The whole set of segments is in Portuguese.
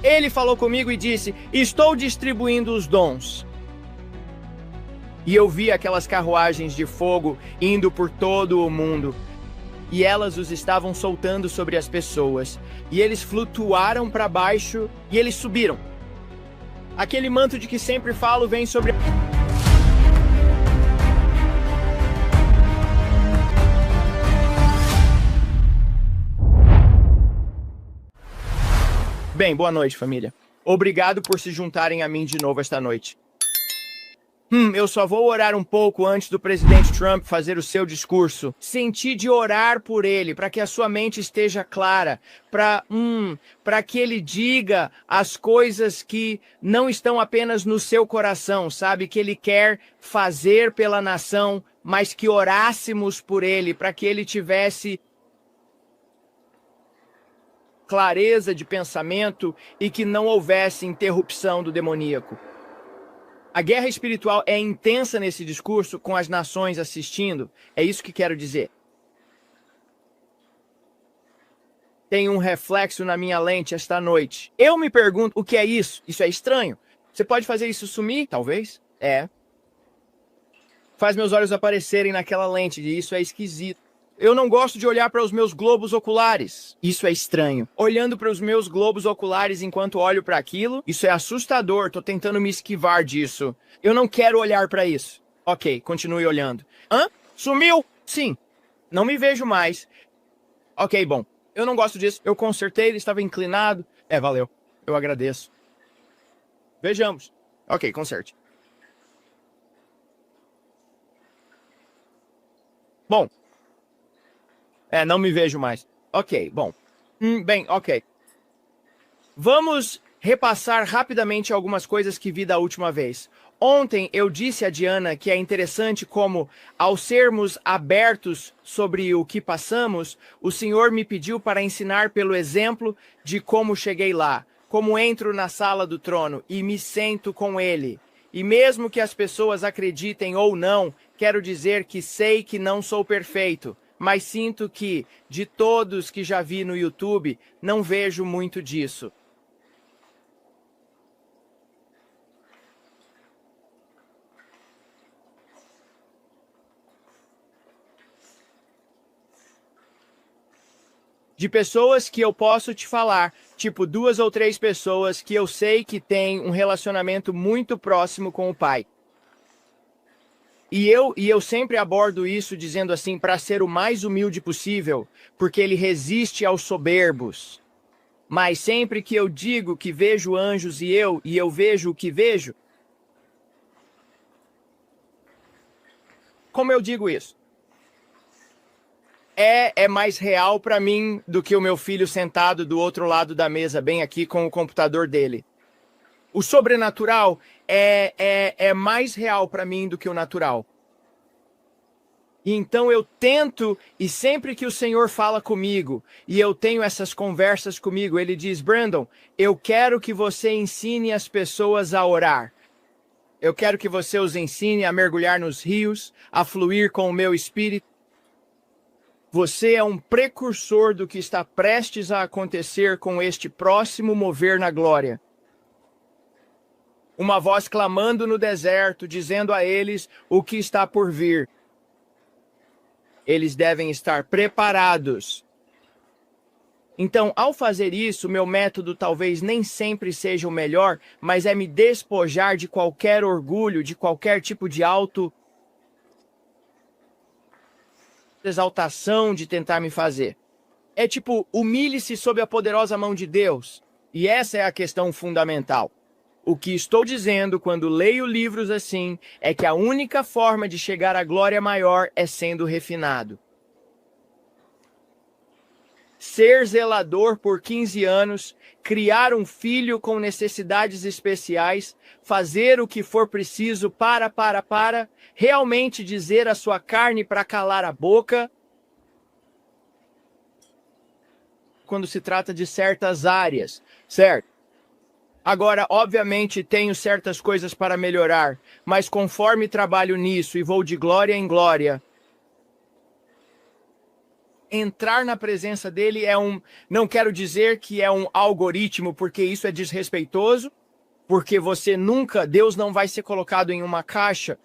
Ele falou comigo e disse: estou distribuindo os dons. E eu vi aquelas carruagens de fogo indo por todo o mundo. E elas os estavam soltando sobre as pessoas. E eles flutuaram para baixo e eles subiram. Aquele manto de que sempre falo vem sobre... Bem, boa noite, família. Obrigado por se juntarem a mim de novo esta noite. Eu só vou orar um pouco antes do presidente Trump fazer o seu discurso. Senti de orar por ele, para que a sua mente esteja clara, para que ele diga as coisas que não estão apenas no seu coração, sabe? Que ele quer fazer pela nação, mas que orássemos por ele, para que ele tivesse clareza de pensamento e que não houvesse interrupção do demoníaco. A guerra espiritual é intensa nesse discurso, com as nações assistindo. É isso que quero dizer. Tem um reflexo na minha lente esta noite. Eu me pergunto, o que é isso? Isso é estranho. Você pode fazer isso sumir? Talvez. É. Faz meus olhos aparecerem naquela lente, e isso é esquisito. Eu não gosto de olhar para os meus globos oculares. Isso é estranho. Olhando para os meus globos oculares enquanto olho para aquilo, isso é assustador. Tô tentando me esquivar disso. Eu não quero olhar para isso. Ok, continue olhando. Hã? Sumiu? Sim. Não me vejo mais. Ok, bom. Eu não gosto disso. Eu consertei, ele estava inclinado. Valeu. Eu agradeço. Vejamos. Ok, conserte. Bom. Não me vejo mais. Ok, bom. Bem, ok. Vamos repassar rapidamente algumas coisas que vi da última vez. Ontem eu disse a Diana que é interessante como, ao sermos abertos sobre o que passamos, o Senhor me pediu para ensinar pelo exemplo de como cheguei lá, como entro na sala do trono e me sento com Ele. E mesmo que as pessoas acreditem ou não, quero dizer que sei que não sou perfeito. Mas sinto que, de todos que já vi no YouTube, não vejo muito disso. De pessoas que eu posso te falar, tipo 2 ou 3 pessoas que eu sei que têm um relacionamento muito próximo com o Pai. E eu sempre abordo isso dizendo assim, para ser o mais humilde possível, porque ele resiste aos soberbos. Mas sempre que eu digo que vejo anjos e eu vejo o que vejo, como eu digo isso? É mais real para mim do que o meu filho sentado do outro lado da mesa, bem aqui com o computador dele. O sobrenatural é mais real para mim do que o natural. E então eu tento, e sempre que o Senhor fala comigo, e eu tenho essas conversas comigo, ele diz, Brandon, eu quero que você ensine as pessoas a orar. Eu quero que você os ensine a mergulhar nos rios, a fluir com o meu espírito. Você é um precursor do que está prestes a acontecer com este próximo mover na glória. Uma voz clamando no deserto, dizendo a eles o que está por vir. Eles devem estar preparados. Então, ao fazer isso, meu método talvez nem sempre seja o melhor, mas é me despojar de qualquer orgulho, de qualquer tipo de exaltação de tentar me fazer. É tipo, humilhe-se sob a poderosa mão de Deus. E essa é a questão fundamental. O que estou dizendo quando leio livros assim é que a única forma de chegar à glória maior é sendo refinado. Ser zelador por 15 anos, criar um filho com necessidades especiais, fazer o que for preciso para, realmente dizer a sua carne para calar a boca, quando se trata de certas áreas, certo? Agora, obviamente, tenho certas coisas para melhorar, mas conforme trabalho nisso e vou de glória em glória, Entrar na presença dele não quero dizer que é um algoritmo, porque isso é desrespeitoso, porque Deus não vai ser colocado em uma caixa,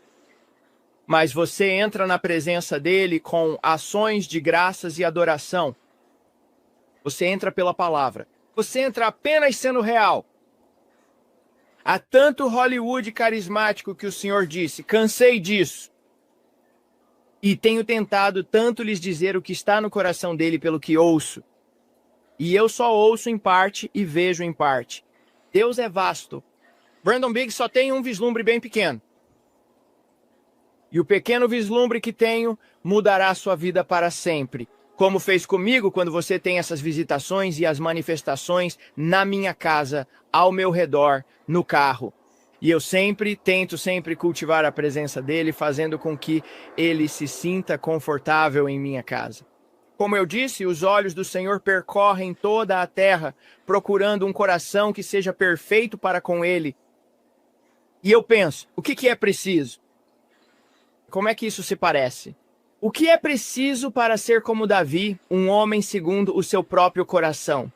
mas você entra na presença dele com ações de graças e adoração. Você entra pela palavra. Você entra apenas sendo real. Há tanto Hollywood carismático que o Senhor disse, cansei disso. E tenho tentado tanto lhes dizer o que está no coração dele pelo que ouço. E eu só ouço em parte e vejo em parte. Deus é vasto. Brandon Biggs só tem um vislumbre bem pequeno. E o pequeno vislumbre que tenho mudará a sua vida para sempre. Como fez comigo quando você tem essas visitações e as manifestações na minha casa, ao meu redor, no carro. E eu tento cultivar a presença dele, fazendo com que ele se sinta confortável em minha casa. Como eu disse, os olhos do Senhor percorrem toda a terra, procurando um coração que seja perfeito para com ele. E eu penso, o que é preciso? Como é que isso se parece? O que é preciso para ser como Davi, um homem segundo o seu próprio coração?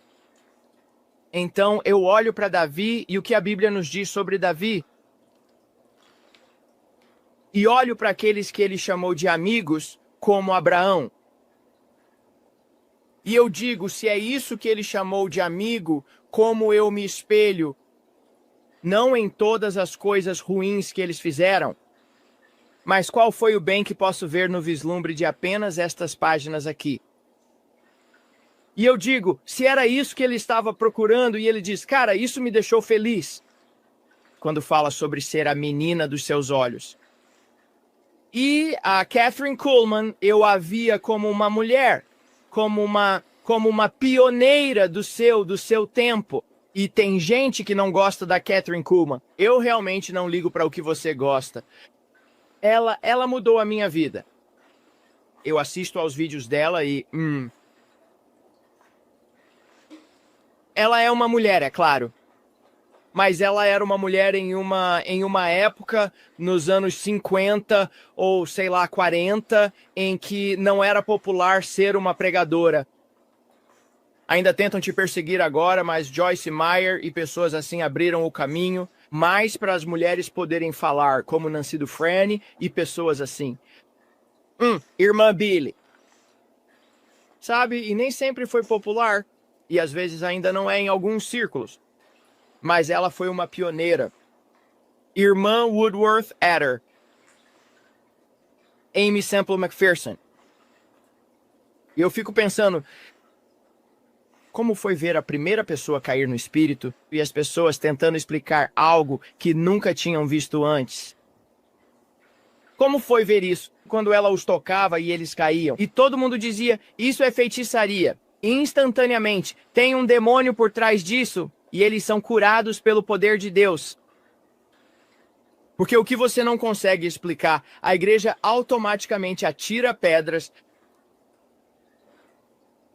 Então eu olho para Davi e o que a Bíblia nos diz sobre Davi. E olho para aqueles que ele chamou de amigos, como Abraão. E eu digo, se é isso que ele chamou de amigo, como eu me espelho, não em todas as coisas ruins que eles fizeram, mas qual foi o bem que posso ver no vislumbre de apenas estas páginas aqui? E eu digo, se era isso que ele estava procurando, e ele diz, cara, isso me deixou feliz. Quando fala sobre ser a menina dos seus olhos. E a Kathryn Kuhlman, eu a via como uma mulher, como uma pioneira do seu tempo. E tem gente que não gosta da Kathryn Kuhlman. Eu realmente não ligo para o que você gosta. Ela mudou a minha vida. Eu assisto aos vídeos dela e... Ela é uma mulher, é claro. Mas ela era uma mulher em uma época, nos anos 50 ou, sei lá, 40, em que não era popular ser uma pregadora. Ainda tentam te perseguir agora, mas Joyce Meyer e pessoas assim abriram o caminho mais para as mulheres poderem falar, como Nancy Dufresne e pessoas assim. Irmã Billy. Sabe, e nem sempre foi popular. E às vezes ainda não é em alguns círculos. Mas ela foi uma pioneira. Irmã Woodworth Adder. Amy Semple McPherson. E eu fico pensando, como foi ver a primeira pessoa cair no espírito e as pessoas tentando explicar algo que nunca tinham visto antes? Como foi ver isso quando ela os tocava e eles caíam? E todo mundo dizia, isso é feitiçaria. Instantaneamente, tem um demônio por trás disso e eles são curados pelo poder de Deus. Porque o que você não consegue explicar, a igreja automaticamente atira pedras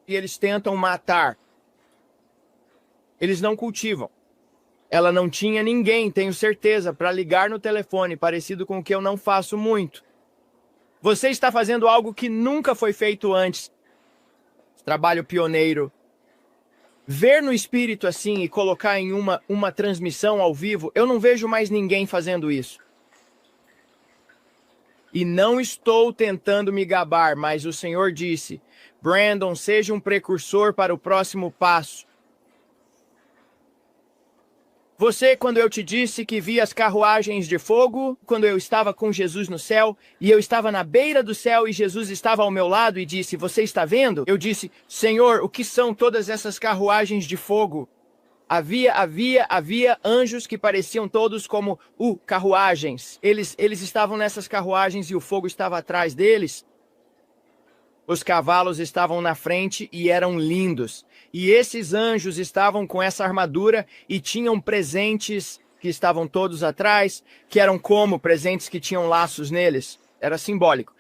e eles tentam matar. Eles não cultivam. Ela não tinha ninguém, tenho certeza, para ligar no telefone, parecido com o que eu não faço muito. Você está fazendo algo que nunca foi feito antes. Trabalho pioneiro. Ver no espírito assim e colocar em uma transmissão ao vivo, eu não vejo mais ninguém fazendo isso. E não estou tentando me gabar, mas o Senhor disse, Brandon, seja um precursor para o próximo passo. Você, quando eu te disse que vi as carruagens de fogo, quando eu estava com Jesus no céu, e eu estava na beira do céu e Jesus estava ao meu lado e disse, você está vendo? Eu disse, Senhor, o que são todas essas carruagens de fogo? Havia anjos que pareciam todos como carruagens. Eles estavam nessas carruagens e o fogo estava atrás deles. Os cavalos estavam na frente e eram lindos. E esses anjos estavam com essa armadura e tinham presentes que estavam todos atrás, que eram como presentes que tinham laços neles. Era simbólico.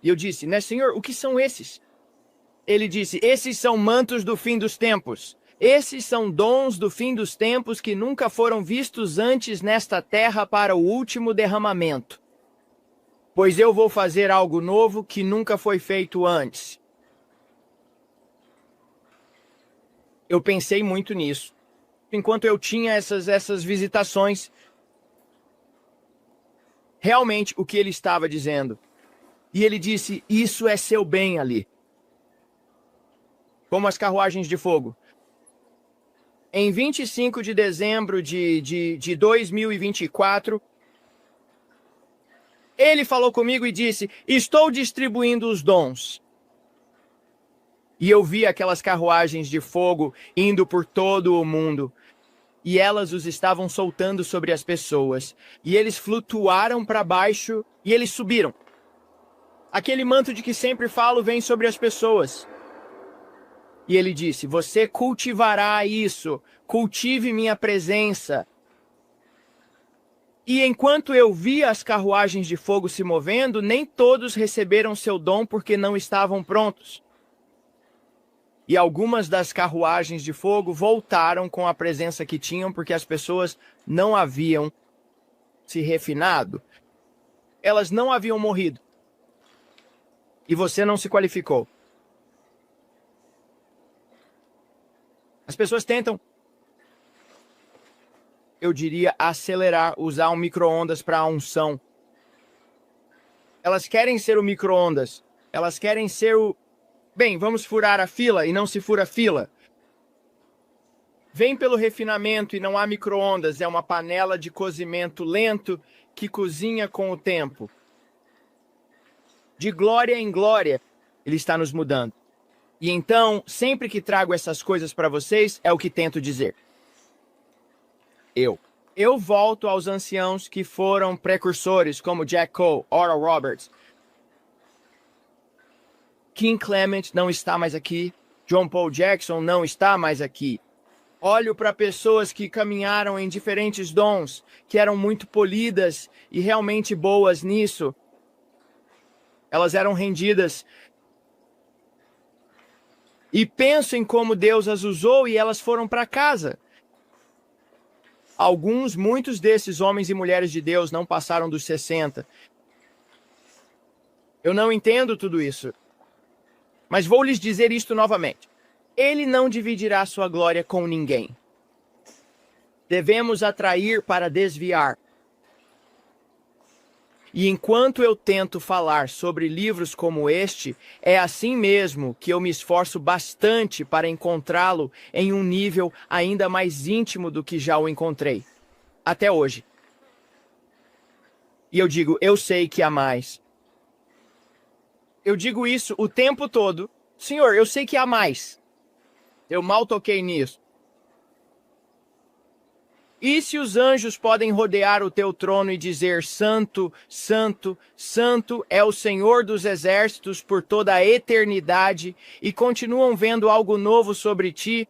E eu disse, né, Senhor, o que são esses? Ele disse, esses são mantos do fim dos tempos. Esses são dons do fim dos tempos que nunca foram vistos antes nesta terra para o último derramamento. pois eu vou fazer algo novo que nunca foi feito antes. Eu pensei muito nisso, enquanto eu tinha essas visitações. Realmente o que ele estava dizendo. E ele disse, isso é seu bem ali. Como as carruagens de fogo. Em 25 de dezembro de 2024, ele falou comigo e disse, estou distribuindo os dons. E eu vi aquelas carruagens de fogo indo por todo o mundo. E elas os estavam soltando sobre as pessoas. E eles flutuaram para baixo e eles subiram. Aquele manto de que sempre falo vem sobre as pessoas. E ele disse, você cultivará isso, cultive minha presença. E enquanto eu via as carruagens de fogo se movendo, nem todos receberam seu dom porque não estavam prontos. E algumas das carruagens de fogo voltaram com a presença que tinham porque as pessoas não haviam se refinado. Elas não haviam morrido. E você não se qualificou. As pessoas tentam, eu diria, acelerar, usar um micro-ondas para a unção. Elas querem ser o micro-ondas. Elas querem ser o... Bem, vamos furar a fila e não se fura a fila. Vem pelo refinamento e não há micro-ondas. É uma panela de cozimento lento que cozinha com o tempo. De glória em glória, ele está nos mudando. E então, sempre que trago essas coisas para vocês, é o que tento dizer. Eu volto aos anciãos que foram precursores, como Jack Cole, Oral Roberts. King Clement não está mais aqui. John Paul Jackson não está mais aqui. Olho para pessoas que caminharam em diferentes dons, que eram muito polidas e realmente boas nisso. Elas eram rendidas. E penso em como Deus as usou e elas foram para casa. Muitos desses homens e mulheres de Deus não passaram dos 60. Eu não entendo tudo isso. Mas vou lhes dizer isto novamente. Ele não dividirá sua glória com ninguém. Devemos atrair para desviar. E enquanto eu tento falar sobre livros como este, é assim mesmo que eu me esforço bastante para encontrá-lo em um nível ainda mais íntimo do que já o encontrei. Até hoje. E eu digo, eu sei que há mais. Eu digo isso o tempo todo. Senhor, eu sei que há mais. Eu mal toquei nisso. E se os anjos podem rodear o teu trono e dizer, Santo, Santo, Santo é o Senhor dos exércitos por toda a eternidade, e continuam vendo algo novo sobre ti,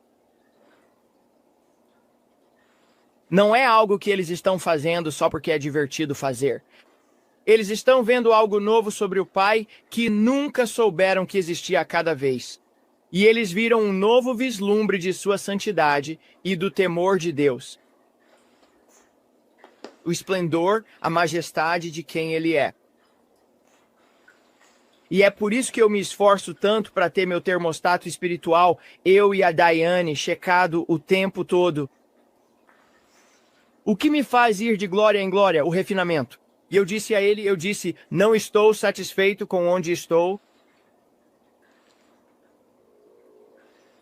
não é algo que eles estão fazendo só porque é divertido fazer. Eles estão vendo algo novo sobre o Pai que nunca souberam que existia a cada vez. E eles viram um novo vislumbre de sua santidade e do temor de Deus. O esplendor, a majestade de quem Ele é. E é por isso que eu me esforço tanto para ter meu termostato espiritual, eu e a Daiane, checado o tempo todo. O que me faz ir de glória em glória? O refinamento. E eu disse a ele, não estou satisfeito com onde estou.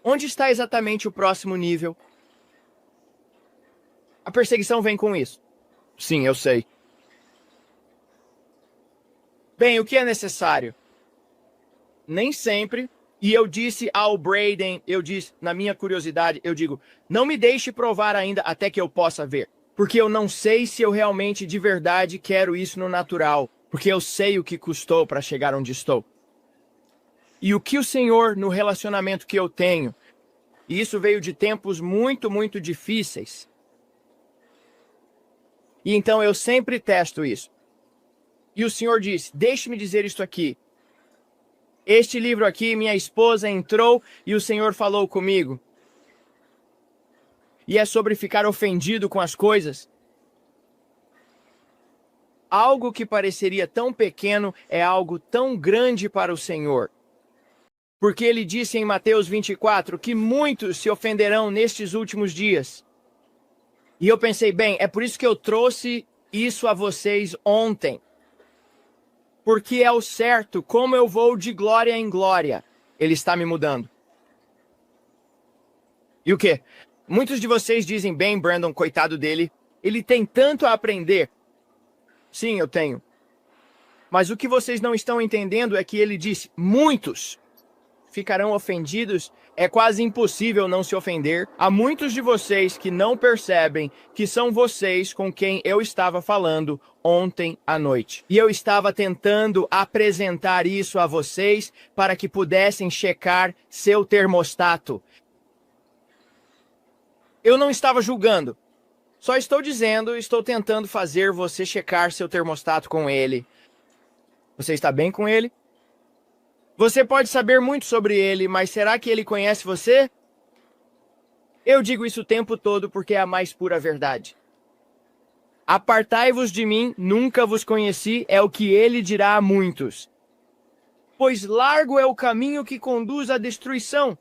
Onde está exatamente o próximo nível? A perseguição vem com isso. Sim, eu sei. Bem, o que é necessário? Nem sempre. E eu disse ao Braden, na minha curiosidade, eu digo, não me deixe provar ainda até que eu possa ver. Porque eu não sei se eu realmente de verdade quero isso no natural. Porque eu sei o que custou para chegar onde estou. E o que o Senhor, no relacionamento que eu tenho, e isso veio de tempos muito, muito difíceis. E então eu sempre testo isso. E o Senhor disse, deixe-me dizer isto aqui. Este livro aqui, minha esposa entrou e o Senhor falou comigo. E é sobre ficar ofendido com as coisas. Algo que pareceria tão pequeno é algo tão grande para o Senhor. Porque ele disse em Mateus 24 que muitos se ofenderão nestes últimos dias. E eu pensei, bem, é por isso que eu trouxe isso a vocês ontem. Porque é o certo, como eu vou de glória em glória, ele está me mudando. E o quê? Muitos de vocês dizem, bem, Brandon, coitado dele, ele tem tanto a aprender. Sim, eu tenho. Mas o que vocês não estão entendendo é que ele disse, muitos ficarão ofendidos. É quase impossível não se ofender. Há muitos de vocês que não percebem que são vocês com quem eu estava falando ontem à noite. E eu estava tentando apresentar isso a vocês para que pudessem checar seu termostato. Eu não estava julgando. Só estou dizendo, estou tentando fazer você checar seu termostato com ele. Você está bem com ele? Você pode saber muito sobre ele, mas será que ele conhece você? Eu digo isso o tempo todo porque é a mais pura verdade. Apartai-vos de mim, nunca vos conheci, é o que ele dirá a muitos. Pois largo é o caminho que conduz à destruição.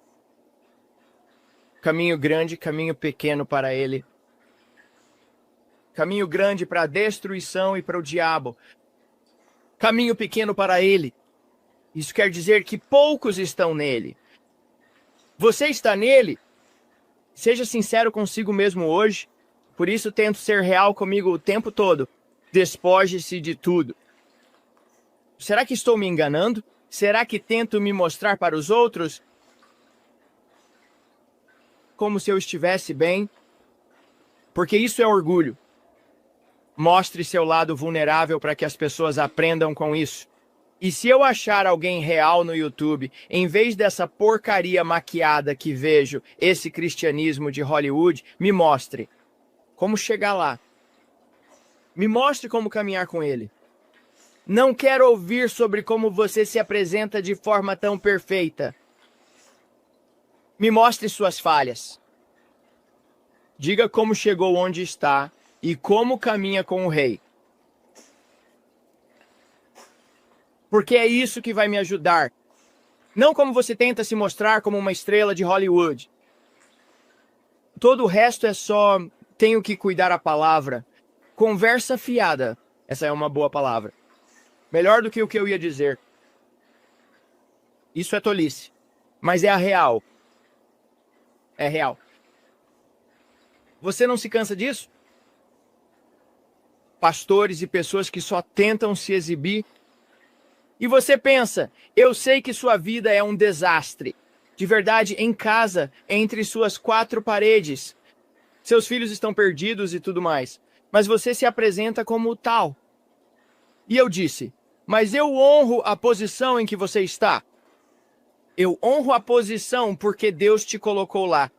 Caminho grande, caminho pequeno para ele. Caminho grande para a destruição e para o diabo. Caminho pequeno para ele. Isso quer dizer que poucos estão nele. Você está nele? Seja sincero consigo mesmo hoje. Por isso tento ser real comigo o tempo todo. Despoje-se de tudo. Será que estou me enganando? Será que tento me mostrar para os outros como se eu estivesse bem? Porque isso é orgulho. Mostre seu lado vulnerável para que as pessoas aprendam com isso. E se eu achar alguém real no YouTube, em vez dessa porcaria maquiada que vejo, esse cristianismo de Hollywood, me mostre como chegar lá. Me mostre como caminhar com ele. Não quero ouvir sobre como você se apresenta de forma tão perfeita. Me mostre suas falhas. Diga como chegou onde está e como caminha com o rei. Porque é isso que vai me ajudar. Não como você tenta se mostrar como uma estrela de Hollywood. Todo o resto é só tenho que cuidar a palavra. Conversa fiada. Essa é uma boa palavra. Melhor do que o que eu ia dizer. Isso é tolice. Mas é a real. É real. Você não se cansa disso? Pastores e pessoas que só tentam se exibir. E você pensa, eu sei que sua vida é um desastre. De verdade, em casa, entre suas quatro paredes. Seus filhos estão perdidos e tudo mais. Mas você se apresenta como tal. E eu disse, mas eu honro a posição em que você está. Eu honro a posição porque Deus te colocou lá.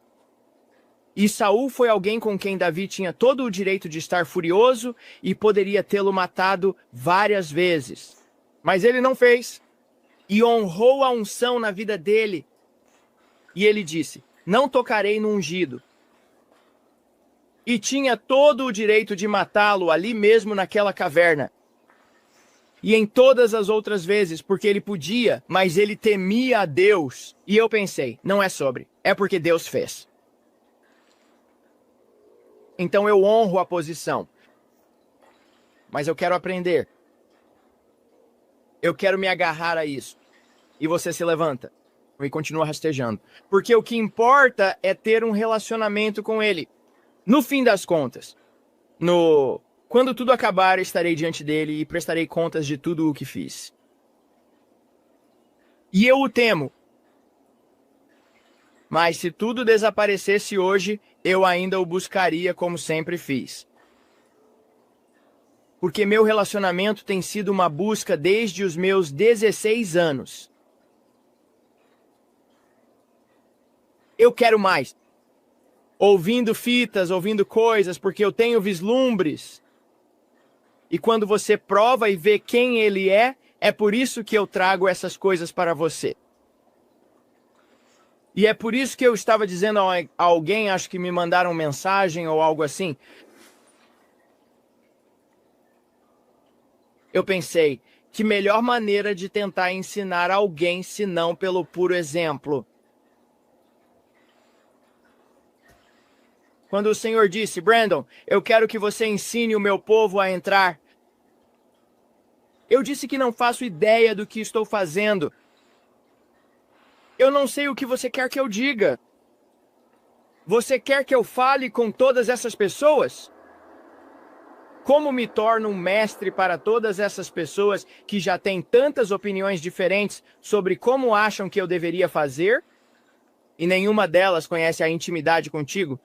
E Saul foi alguém com quem Davi tinha todo o direito de estar furioso e poderia tê-lo matado várias vezes. Mas ele não fez. E honrou a unção na vida dele. E ele disse, não tocarei no ungido. E tinha todo o direito de matá-lo ali mesmo naquela caverna. E em todas as outras vezes, porque ele podia, mas ele temia a Deus. E eu pensei, não é sobre, é porque Deus fez. Então eu honro a posição. Mas eu quero aprender. Eu quero me agarrar a isso. E você se levanta e continua rastejando. Porque o que importa é ter um relacionamento com ele. No fim das contas, quando tudo acabar, estarei diante dele e prestarei contas de tudo o que fiz. E eu o temo. Mas se tudo desaparecesse hoje, eu ainda o buscaria como sempre fiz. Porque meu relacionamento tem sido uma busca desde os meus 16 anos. Eu quero mais. Ouvindo fitas, ouvindo coisas, porque eu tenho vislumbres. E quando você prova e vê quem ele é por isso que eu trago essas coisas para você. E é por isso que eu estava dizendo a alguém, acho que me mandaram mensagem ou algo assim. Eu pensei, que melhor maneira de tentar ensinar alguém senão pelo puro exemplo? Quando o Senhor disse, Brandon, eu quero que você ensine o meu povo a entrar. Eu disse que não faço ideia do que estou fazendo. Eu não sei o que você quer que eu diga. Você quer que eu fale com todas essas pessoas? Como me torno um mestre para todas essas pessoas que já têm tantas opiniões diferentes sobre como acham que eu deveria fazer? E nenhuma delas conhece a intimidade contigo?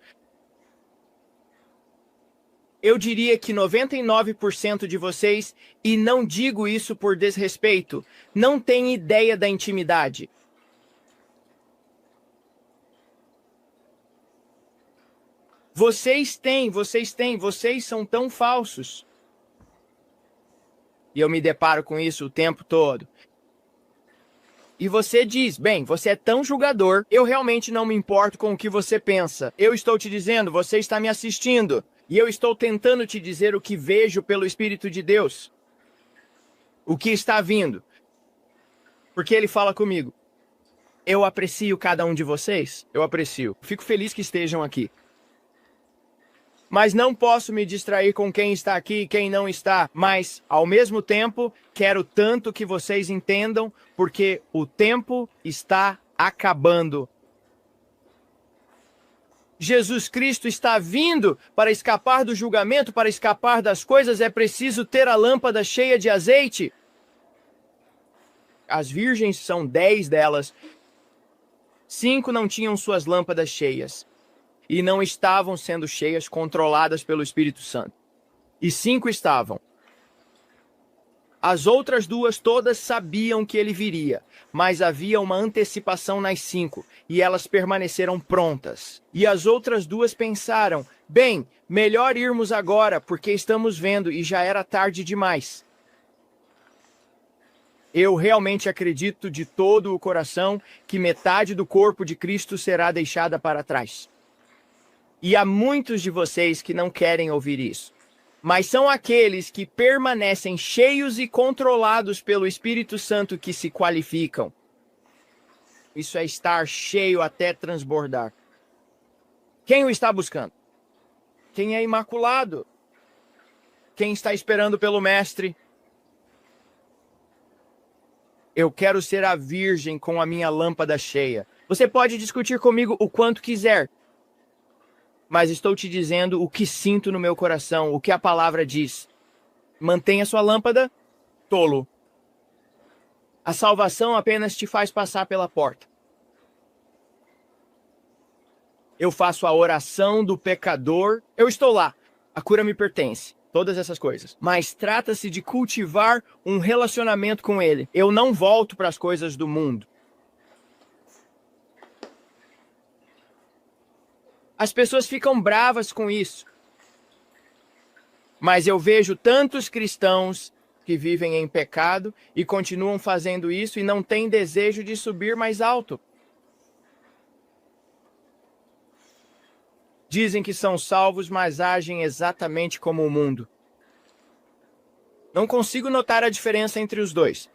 Eu diria que 99% de vocês, e não digo isso por desrespeito, não têm ideia da intimidade. Vocês são tão falsos. E eu me deparo com isso o tempo todo. E você diz, bem, você é tão julgador, eu realmente não me importo com o que você pensa. Eu estou te dizendo, você está me assistindo. E eu estou tentando te dizer o que vejo pelo Espírito de Deus. O que está vindo. Porque ele fala comigo. Eu aprecio cada um de vocês. Eu aprecio. Fico feliz que estejam aqui. Mas não posso me distrair com quem está aqui e quem não está. Mas, ao mesmo tempo, quero tanto que vocês entendam, porque o tempo está acabando. Jesus Cristo está vindo para escapar do julgamento, para escapar das coisas, é preciso ter a lâmpada cheia de azeite. As virgens são 10 delas. 5 não tinham suas lâmpadas cheias. E não estavam sendo cheias, controladas pelo Espírito Santo. E 5 estavam. As outras 2 todas sabiam que ele viria, mas havia uma antecipação nas 5, e elas permaneceram prontas. E as outras 2 pensaram, bem, melhor irmos agora, porque estamos vendo e já era tarde demais. Eu realmente acredito de todo o coração que metade do corpo de Cristo será deixada para trás. E há muitos de vocês que não querem ouvir isso. Mas são aqueles que permanecem cheios e controlados pelo Espírito Santo que se qualificam. Isso é estar cheio até transbordar. Quem o está buscando? Quem é imaculado? Quem está esperando pelo Mestre? Eu quero ser a virgem com a minha lâmpada cheia. Você pode discutir comigo o quanto quiser. Mas estou te dizendo o que sinto no meu coração, o que a palavra diz. Mantenha sua lâmpada, tolo. A salvação apenas te faz passar pela porta. Eu faço a oração do pecador. Eu estou lá. A cura me pertence. Todas essas coisas. Mas trata-se de cultivar um relacionamento com ele. Eu não volto para as coisas do mundo. As pessoas ficam bravas com isso. Mas eu vejo tantos cristãos que vivem em pecado e continuam fazendo isso e não têm desejo de subir mais alto. Dizem que são salvos, mas agem exatamente como o mundo. Não consigo notar a diferença entre os dois.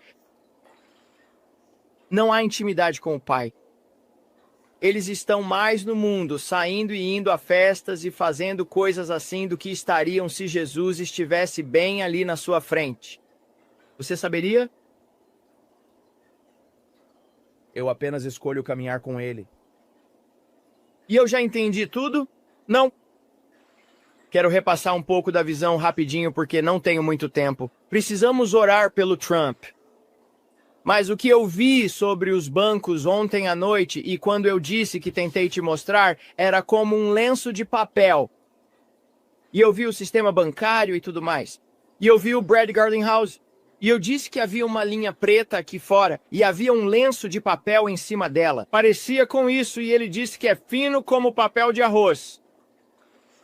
Não há intimidade com o Pai. Eles estão mais no mundo, saindo e indo a festas e fazendo coisas assim do que estariam se Jesus estivesse bem ali na sua frente. Você saberia? Eu apenas escolho caminhar com ele. E eu já entendi tudo? Não. Quero repassar um pouco da visão rapidinho porque não tenho muito tempo. Precisamos orar pelo Trump. Mas o que eu vi sobre os bancos ontem à noite e quando eu disse que tentei te mostrar era como um lenço de papel. E eu vi o sistema bancário e tudo mais. E eu vi o Brad Garlinghouse. E eu disse que havia uma linha preta aqui fora e havia um lenço de papel em cima dela. Parecia com isso e ele disse que é fino como papel de arroz.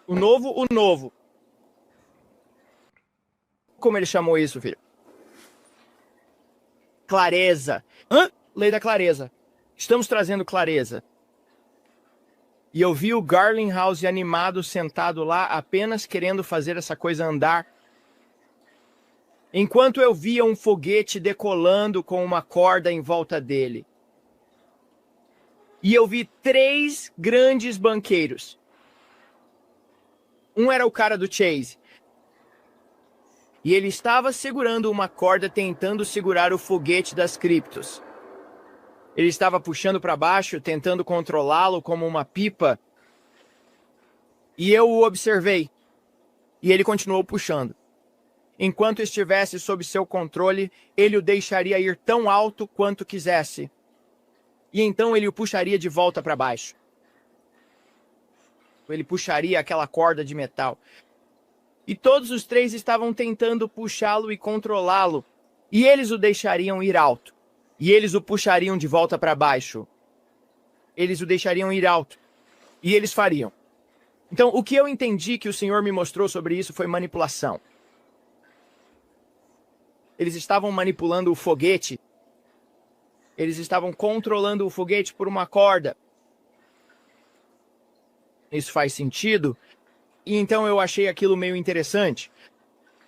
O novo. Como ele chamou isso, filho? Clareza. Hã? Lei da clareza. Estamos trazendo clareza. E eu vi o Garlinghouse animado, sentado lá, apenas querendo fazer essa coisa andar. enquanto eu via um foguete decolando com uma corda em volta dele. E eu vi 3 grandes banqueiros. Um era o cara do Chase. E ele estava segurando uma corda tentando segurar o foguete das criptos. Ele estava puxando para baixo, tentando controlá-lo como uma pipa. E eu o observei. E ele continuou puxando. Enquanto estivesse sob seu controle, ele o deixaria ir tão alto quanto quisesse. E então ele o puxaria de volta para baixo. Ele puxaria aquela corda de metal. E todos os 3 estavam tentando puxá-lo e controlá-lo. E eles o deixariam ir alto. E eles o puxariam de volta para baixo. Eles o deixariam ir alto. E eles fariam. Então, o que eu entendi que o Senhor me mostrou sobre isso foi manipulação. Eles estavam manipulando o foguete. Eles estavam controlando o foguete por uma corda. Isso faz sentido? E então eu achei aquilo meio interessante.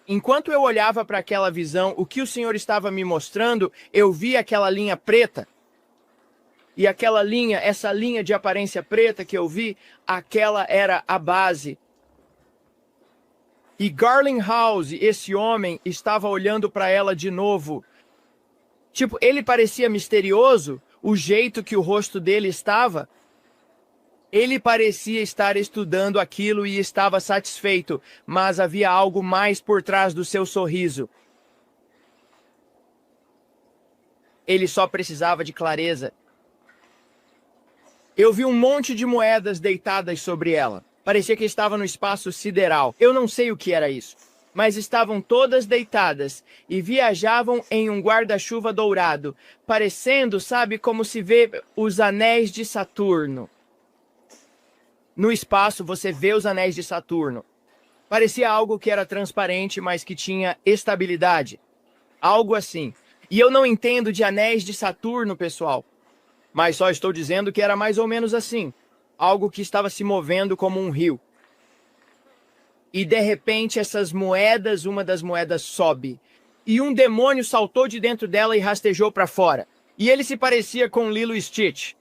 Enquanto eu olhava para aquela visão, o que o Senhor estava me mostrando, eu vi aquela linha preta. E aquela linha, essa linha de aparência preta que eu vi, aquela era a base. E Garlinghouse, esse homem, estava olhando para ela de novo. Tipo, ele parecia misterioso, o jeito que o rosto dele estava. Ele parecia estar estudando aquilo e estava satisfeito, mas havia algo mais por trás do seu sorriso. Ele só precisava de clareza. Eu vi um monte de moedas deitadas sobre ela. Parecia que estava no espaço sideral. Eu não sei o que era isso, mas estavam todas deitadas e viajavam em um guarda-chuva dourado, parecendo, sabe, como se vê os anéis de Saturno. No espaço, você vê os anéis de Saturno. Parecia algo que era transparente, mas que tinha estabilidade. Algo assim. E eu não entendo de anéis de Saturno, pessoal. Mas só estou dizendo que era mais ou menos assim. Algo que estava se movendo como um rio. E de repente, essas moedas, uma das moedas sobe. E um demônio saltou de dentro dela e rastejou para fora. E ele se parecia com Lilo e Stitch.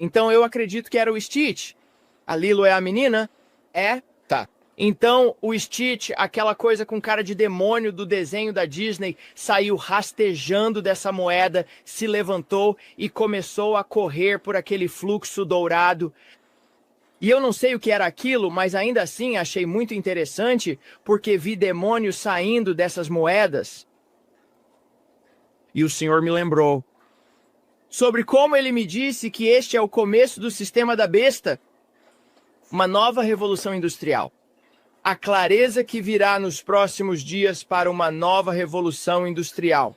Então eu acredito que era o Stitch. A Lilo é a menina? É? Tá. Então o Stitch, aquela coisa com cara de demônio do desenho da Disney, saiu rastejando dessa moeda, se levantou e começou a correr por aquele fluxo dourado. E eu não sei o que era aquilo, mas ainda assim achei muito interessante, porque vi demônios saindo dessas moedas. E o Senhor me lembrou sobre como ele me disse que este é o começo do sistema da besta, uma nova revolução industrial. A clareza que virá nos próximos dias para uma nova revolução industrial,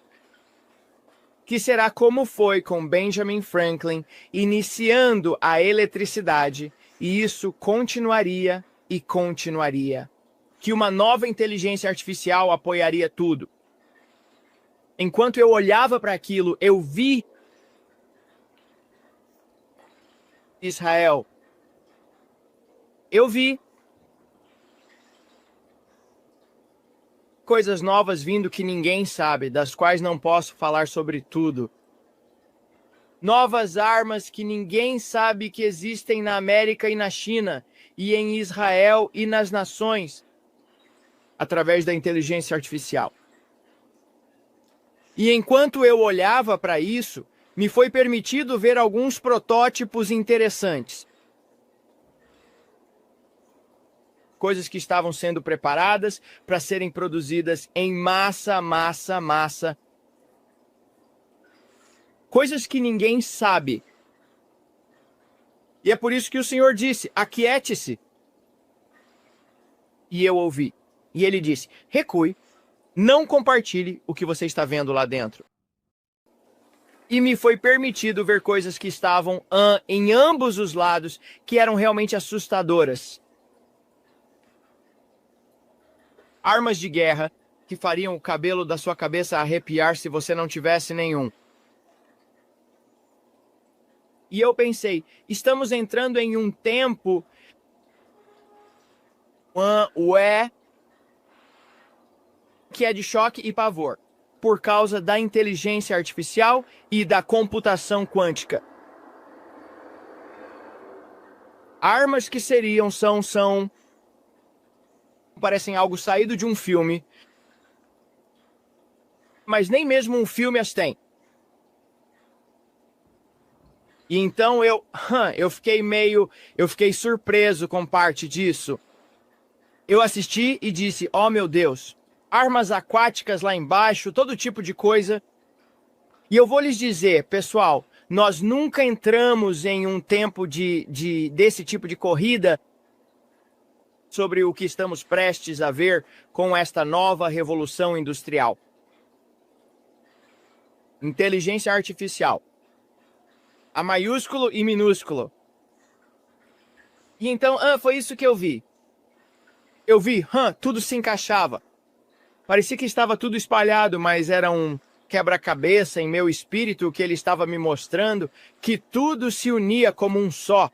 que será como foi com Benjamin Franklin, iniciando a eletricidade, e isso continuaria e continuaria. Que uma nova inteligência artificial apoiaria tudo. Enquanto eu olhava para aquilo, eu vi Israel. Eu vi coisas novas vindo que ninguém sabe, das quais não posso falar sobre tudo. Novas armas que ninguém sabe que existem na América e na China, e em Israel e nas nações, através da inteligência artificial. E enquanto eu olhava para isso, me foi permitido ver alguns protótipos interessantes. Coisas que estavam sendo preparadas para serem produzidas em massa. Coisas que ninguém sabe. E é por isso que o Senhor disse, aquiete-se. E eu ouvi. E ele disse, recue, não compartilhe o que você está vendo lá dentro. E me foi permitido ver coisas que estavam em ambos os lados, que eram realmente assustadoras. Armas de guerra que fariam o cabelo da sua cabeça arrepiar se você não tivesse nenhum. E eu pensei, estamos entrando em um tempo que é de choque e pavor, por causa da inteligência artificial e da computação quântica. Armas que são parecem algo saído de um filme, mas nem mesmo um filme as tem. E então eu fiquei surpreso com parte disso. Eu assisti e disse, oh meu Deus, armas aquáticas lá embaixo, todo tipo de coisa. E eu vou lhes dizer, pessoal, nós nunca entramos em um tempo desse tipo de corrida sobre o que estamos prestes a ver com esta nova revolução industrial. Inteligência artificial. A maiúsculo e minúsculo. E então, foi isso que eu vi. Eu vi, tudo se encaixava. Parecia que estava tudo espalhado, mas era um quebra-cabeça em meu espírito que ele estava me mostrando que tudo se unia como um só.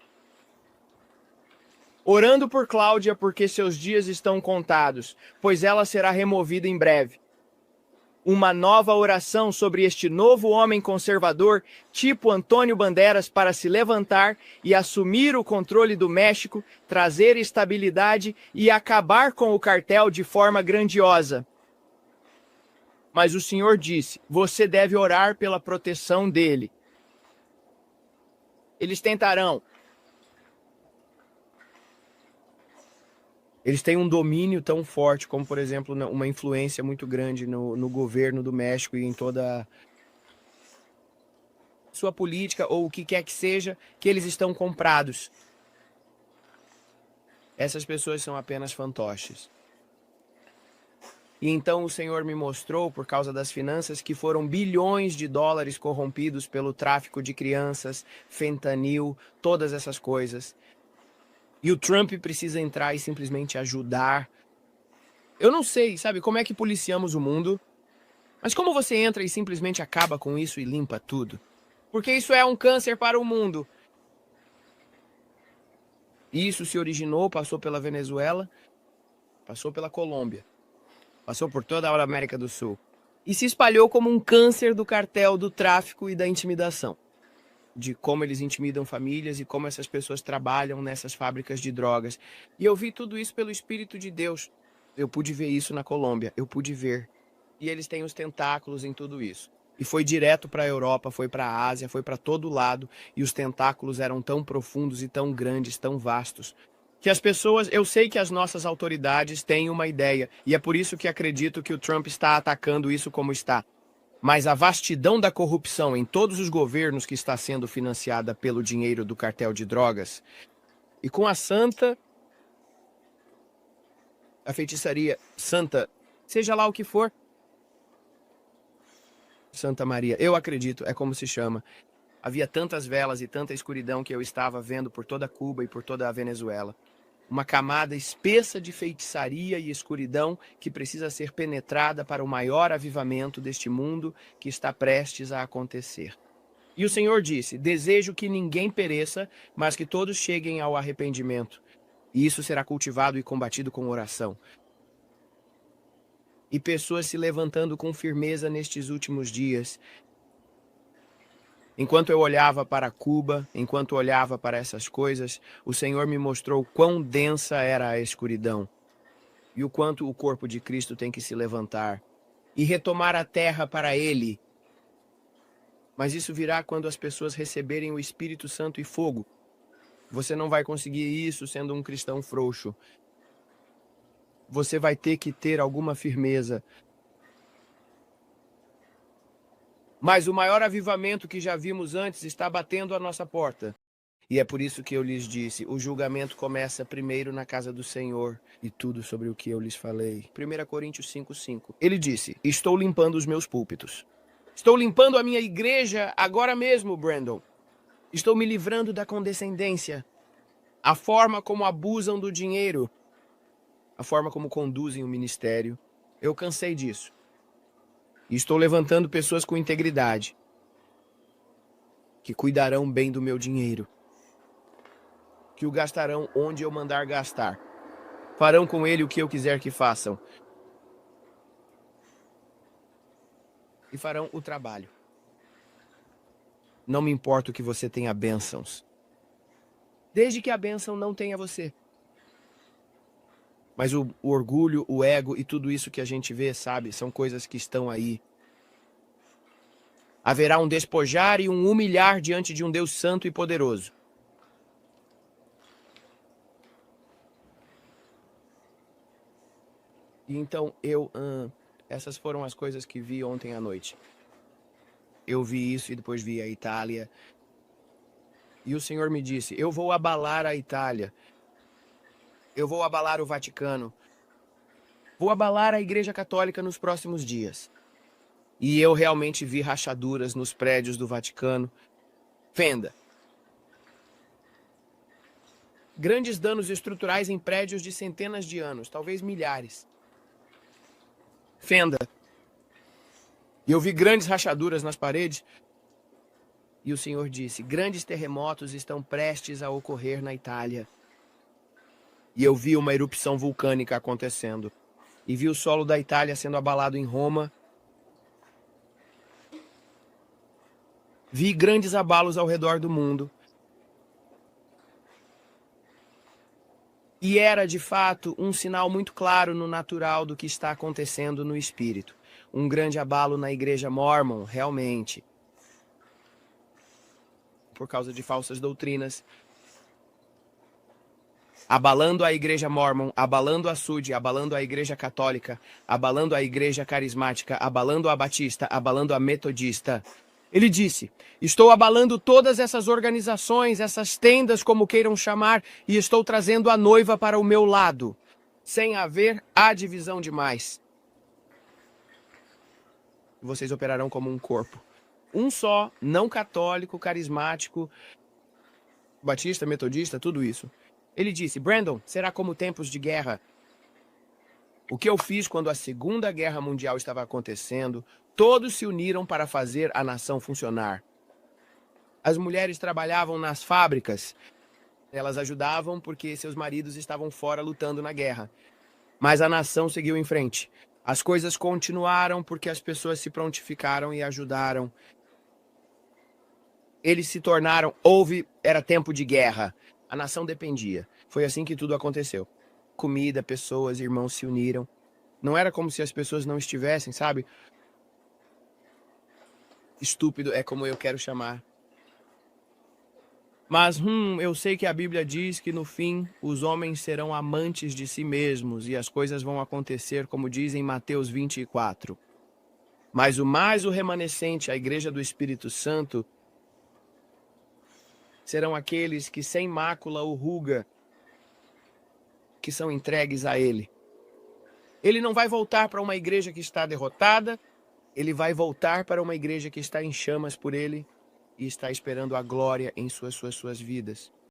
Orando por Cláudia porque seus dias estão contados, pois ela será removida em breve. Uma nova oração sobre este novo homem conservador, tipo Antônio Bandeiras, para se levantar e assumir o controle do México, trazer estabilidade e acabar com o cartel de forma grandiosa. Mas o Senhor disse, você deve orar pela proteção dele. Eles tentarão. Eles têm um domínio tão forte como, por exemplo, uma influência muito grande no governo do México e em toda a sua política ou o que quer que seja, que eles estão comprados. Essas pessoas são apenas fantoches. E então o Senhor me mostrou, por causa das finanças, que foram bilhões de dólares corrompidos pelo tráfico de crianças, fentanil, todas essas coisas. E o Trump precisa entrar e simplesmente ajudar. Eu não sei, sabe, como é que policiamos o mundo, mas como você entra e simplesmente acaba com isso e limpa tudo? Porque isso é um câncer para o mundo. Isso se originou, passou pela Venezuela, passou pela Colômbia, passou por toda a América do Sul. E se espalhou como um câncer do cartel, do tráfico e da intimidação. De como eles intimidam famílias e como essas pessoas trabalham nessas fábricas de drogas. E eu vi tudo isso pelo Espírito de Deus. Eu pude ver isso na Colômbia, eu pude ver. E eles têm os tentáculos em tudo isso. E foi direto para a Europa, foi para a Ásia, foi para todo lado. E os tentáculos eram tão profundos e tão grandes, tão vastos. Que as pessoas, eu sei que as nossas autoridades têm uma ideia. E é por isso que acredito que o Trump está atacando isso como está. Mas a vastidão da corrupção em todos os governos que está sendo financiada pelo dinheiro do cartel de drogas, e com a feitiçaria santa, seja lá o que for, Santa Maria, eu acredito, é como se chama. Havia tantas velas e tanta escuridão que eu estava vendo por toda Cuba e por toda a Venezuela. Uma camada espessa de feitiçaria e escuridão que precisa ser penetrada para o maior avivamento deste mundo que está prestes a acontecer. E o Senhor disse, desejo que ninguém pereça, mas que todos cheguem ao arrependimento. E isso será cultivado e combatido com oração. E pessoas se levantando com firmeza nestes últimos dias. Enquanto eu olhava para Cuba, enquanto olhava para essas coisas, o Senhor me mostrou quão densa era a escuridão e o quanto o corpo de Cristo tem que se levantar e retomar a terra para Ele. Mas isso virá quando as pessoas receberem o Espírito Santo e fogo. Você não vai conseguir isso sendo um cristão frouxo. Você vai ter que ter alguma firmeza. Mas o maior avivamento que já vimos antes está batendo à nossa porta. E é por isso que eu lhes disse, o julgamento começa primeiro na casa do Senhor, e tudo sobre o que eu lhes falei. 1 Coríntios 5:5. Ele disse, estou limpando os meus púlpitos. Estou limpando a minha igreja agora mesmo, Brandon. Estou me livrando da condescendência. A forma como abusam do dinheiro. A forma como conduzem o ministério. Eu cansei disso. E estou levantando pessoas com integridade, que cuidarão bem do meu dinheiro, que o gastarão onde eu mandar gastar, farão com ele o que eu quiser que façam. e farão o trabalho. Não me importa que você tenha bênçãos, desde que a bênção não tenha você. Mas o orgulho, o ego e tudo isso que a gente vê, sabe, são coisas que estão aí. Haverá um despojar e um humilhar diante de um Deus santo e poderoso. E então essas foram as coisas que vi ontem à noite. Eu vi isso e depois vi a Itália. E o Senhor me disse: eu vou abalar a Itália. Eu vou abalar o Vaticano. Vou abalar a Igreja Católica nos próximos dias. E eu realmente vi rachaduras nos prédios do Vaticano. Fenda. Grandes danos estruturais em prédios de centenas de anos, talvez milhares. Fenda. E eu vi grandes rachaduras nas paredes. E o Senhor disse: grandes terremotos estão prestes a ocorrer na Itália. E eu vi uma erupção vulcânica acontecendo. E vi o solo da Itália sendo abalado em Roma. Vi grandes abalos ao redor do mundo. E era, de fato, um sinal muito claro no natural do que está acontecendo no espírito. Um grande abalo na igreja Mórmon, realmente. Por causa de falsas doutrinas. Abalando a igreja Mórmon, abalando a Sud, abalando a igreja católica, abalando a igreja carismática, abalando a batista, abalando a metodista. Ele disse: estou abalando todas essas organizações, essas tendas, como queiram chamar, e estou trazendo a noiva para o meu lado, sem haver a divisão demais. Vocês operarão como um corpo. Um só, não católico, carismático, batista, metodista, tudo isso. Ele disse: Brandon, será como tempos de guerra. O que eu fiz quando a Segunda Guerra Mundial estava acontecendo, todos se uniram para fazer a nação funcionar. As mulheres trabalhavam nas fábricas. Elas ajudavam porque seus maridos estavam fora lutando na guerra. Mas a nação seguiu em frente. As coisas continuaram porque as pessoas se prontificaram e ajudaram. Eles se tornaram... Era tempo de guerra. A nação dependia. Foi assim que tudo aconteceu. Comida, pessoas, irmãos se uniram. Não era como se as pessoas não estivessem, sabe? Estúpido é como eu quero chamar. Mas, eu sei que a Bíblia diz que no fim os homens serão amantes de si mesmos e as coisas vão acontecer como diz em Mateus 24. Mas o remanescente, a igreja do Espírito Santo, serão aqueles que sem mácula ou ruga, que são entregues a Ele. Ele não vai voltar para uma igreja que está derrotada, ele vai voltar para uma igreja que está em chamas por Ele e está esperando a glória em suas vidas.